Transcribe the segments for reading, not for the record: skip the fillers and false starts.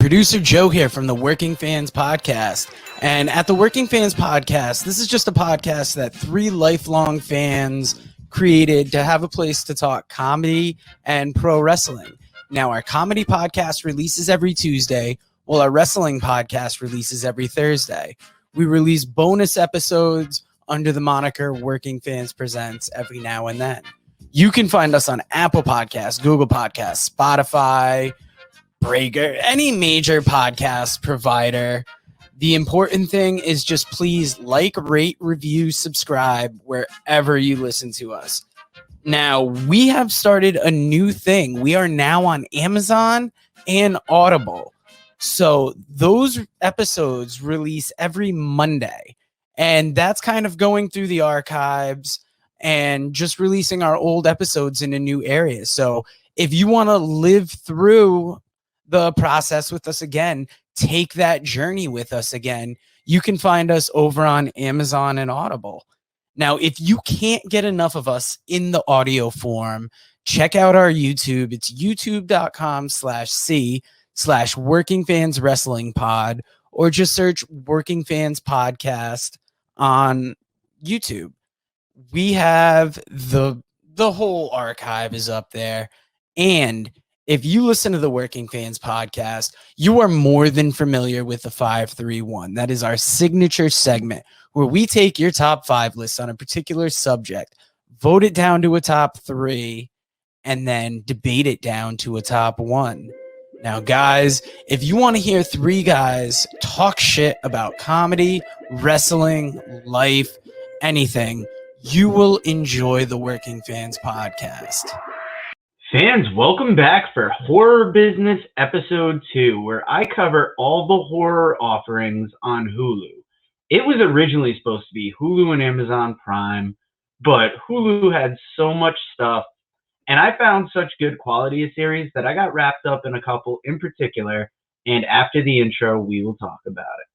Producer Joe here from the Working Fans Podcast. And at the Working Fans Podcast, this is just a podcast that three lifelong fans created to have a place to talk comedy and pro wrestling. Now, our comedy podcast releases every Tuesday, while our wrestling podcast releases every Thursday. We release bonus episodes under the moniker Working Fans Presents every now and then. You can find us on Apple Podcasts, Google Podcasts, Spotify, Breaker, any major podcast provider. The important thing is just please like, rate, review, subscribe wherever you listen to us. Now, we have started a new thing. We are now on Amazon and Audible. So those episodes release every Monday. And that's kind of going through the archives and just releasing our old episodes in a new area. So if you want to live through the process with us again, take that journey with us again, you can find us over on Amazon and Audible. Now, if you can't get enough of us in the audio form, check out our YouTube. It's youtube.com/C/Working Fans Wrestling Pod, or just search Working Fans Podcast on YouTube. We have the whole archive is up there. And if you listen to the Working Fans Podcast, you are more than familiar with the 531. That is our signature segment where we take your top 5 lists on a particular subject, vote it down to a top 3, and then debate it down to a top 1. Now, guys, if you want to hear 3 guys talk shit about comedy, wrestling, life, anything, you will enjoy the Working Fans Podcast. Fans, welcome back for Horror Business Episode 2, where I cover all the horror offerings on Hulu. It was originally supposed to be Hulu and Amazon Prime, but Hulu had so much stuff, and I found such good quality of series that I got wrapped up in a couple in particular, and after the intro, we will talk about it.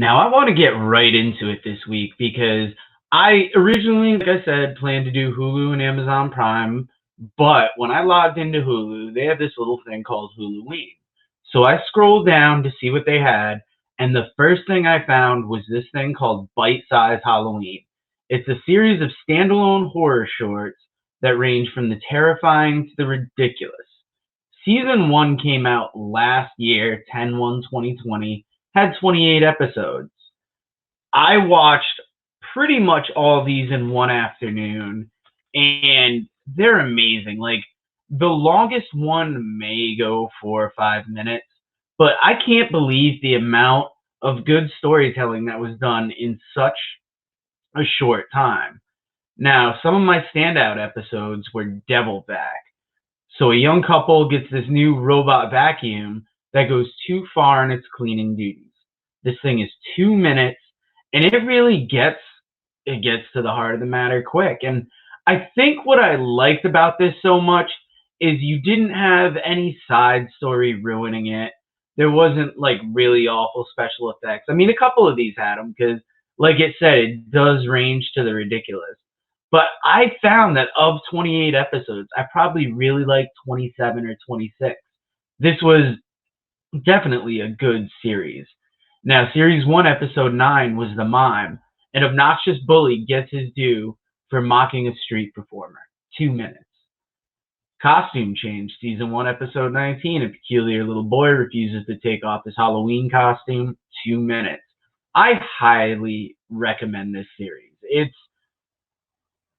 Now, I want to get right into it this week because I originally, like I said, planned to do Hulu and Amazon Prime, but when I logged into Hulu, they have this little thing called Huluween. So I scrolled down to see what they had, and the first thing I found was this thing called Bite Size Halloween. It's a series of standalone horror shorts that range from the terrifying to the ridiculous. Season 1 came out last year, 10/1/2020, had 28 episodes. I watched pretty much all these in one afternoon, and they're amazing. Like, the longest one may go 4 or 5 minutes, but I can't believe the amount of good storytelling that was done in such a short time. Now, some of my standout episodes were Devil Vac. So a young couple gets this new robot vacuum that goes too far in its cleaning duties. This thing is 2 minutes, and it really gets to the heart of the matter quick. And I think what I liked about this so much is you didn't have any side story ruining it. There wasn't like really awful special effects. I mean, a couple of these had them because, like it said, it does range to the ridiculous. But I found that of 28 episodes, I probably really liked 27 or 26. This was definitely a good series. Now, Series 1, Episode 9 was The Mime. An obnoxious bully gets his due for mocking a street performer. 2 minutes. Costume Change, Season 1, Episode 19. A peculiar little boy refuses to take off his Halloween costume. 2 minutes. I highly recommend this series.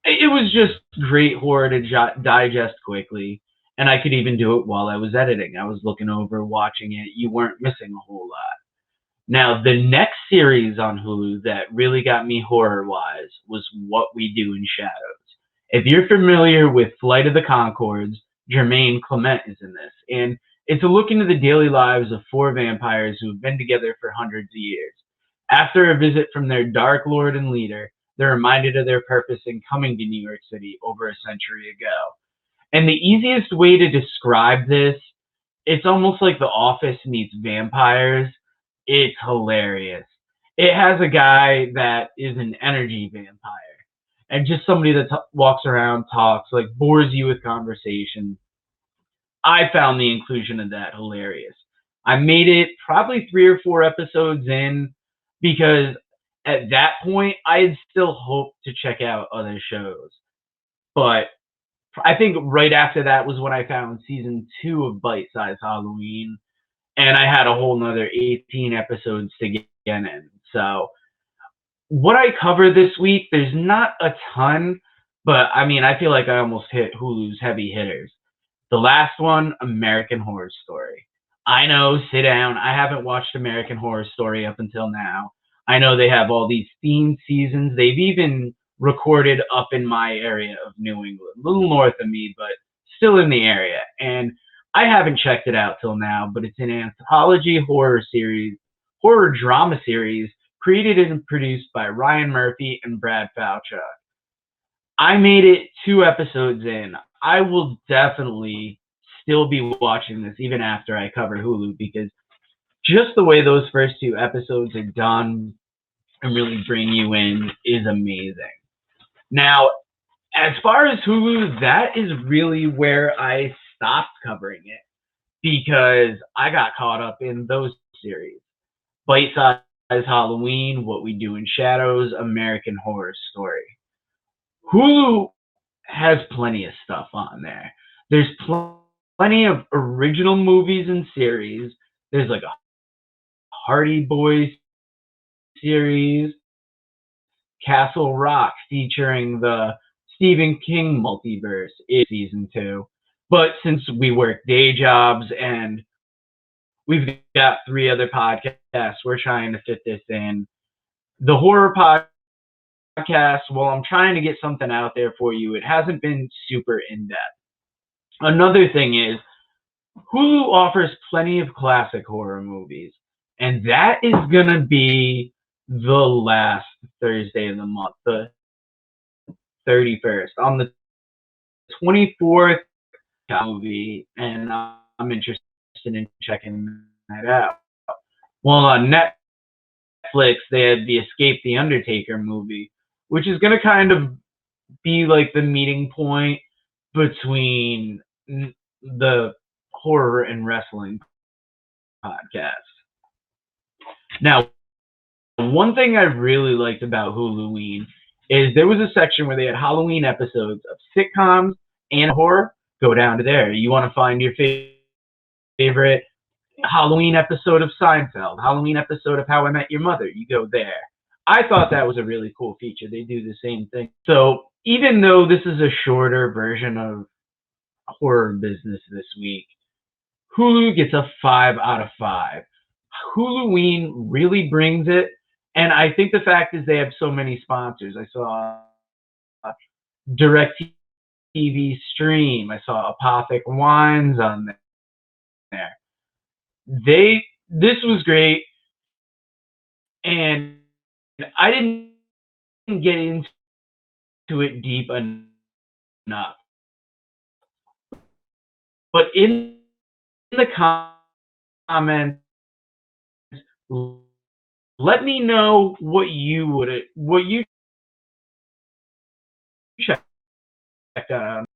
It was just great horror to digest quickly, and I could even do it while I was editing. I was looking over, watching it. You weren't missing a whole lot. Now, the next series on Hulu that really got me horror-wise was What We Do in Shadows. If you're familiar with Flight of the Conchords, Jermaine Clement is in this, and It's a look into the daily lives of four vampires who have been together for hundreds of years. After a visit from their dark lord and leader, they're reminded of their purpose in coming to New York City over a century ago. And the easiest way to describe this, it's almost like The Office meets vampires. It's hilarious. It has a guy that is an energy vampire and just somebody that walks around, talks, like bores you with conversation. I found the inclusion of that hilarious. I made it probably 3 or 4 episodes in because at that point I had still hoped to check out other shows. But I think right after that was when I found season 2 of Bite Size Halloween, and I had a whole nother 18 episodes to get in. So what I cover this week, there's not a ton, but I mean, I feel like I almost hit Hulu's heavy hitters. The last one, American Horror Story. I know, sit down. I haven't watched American Horror Story up until now. I know they have all these themed seasons. They've even recorded up in my area of New England, a little north of me, but still in the area. And I haven't checked it out till now, but it's an anthology horror drama series created and produced by Ryan Murphy and Brad Falchuk. I made it 2 episodes in. I will definitely still be watching this even after I cover Hulu because just the way those first 2 episodes are done and really bring you in is amazing. Now, as far as Hulu, that is really where I stopped covering it because I got caught up in those series. Bite Size Halloween, What We Do in Shadows, American Horror Story. Hulu has plenty of stuff on there. There's plenty of original movies and series. There's like a Hardy Boys series, Castle Rock featuring the Stephen King multiverse is season 2. But since we work day jobs and we've got 3 other podcasts, we're trying to fit this in. The horror podcast, well, I'm trying to get something out there for you. It hasn't been super in-depth. Another thing is, Hulu offers plenty of classic horror movies, and that is going to be the last Thursday of the month, the 31st. On the 24th, movie, and I'm interested in checking that out. Well, on Netflix, they had the Escape the Undertaker movie, which is going to kind of be like the meeting point between the horror and wrestling podcast. Now, one thing I really liked about Huluween is there was a section where they had Halloween episodes of sitcoms and horror. Go down to there. You want to find your favorite Halloween episode of Seinfeld, Halloween episode of How I Met Your Mother, you go there. I thought that was a really cool feature. They do the same thing. So even though this is a shorter version of Horror Business this week, Hulu gets a 5 out of 5. Huluween really brings it, and I think the fact is they have so many sponsors. I saw DirecTV Stream. I saw Apothic Wines on there. This was great, and I didn't get into it deep enough. But in the comments, let me know what you checked out.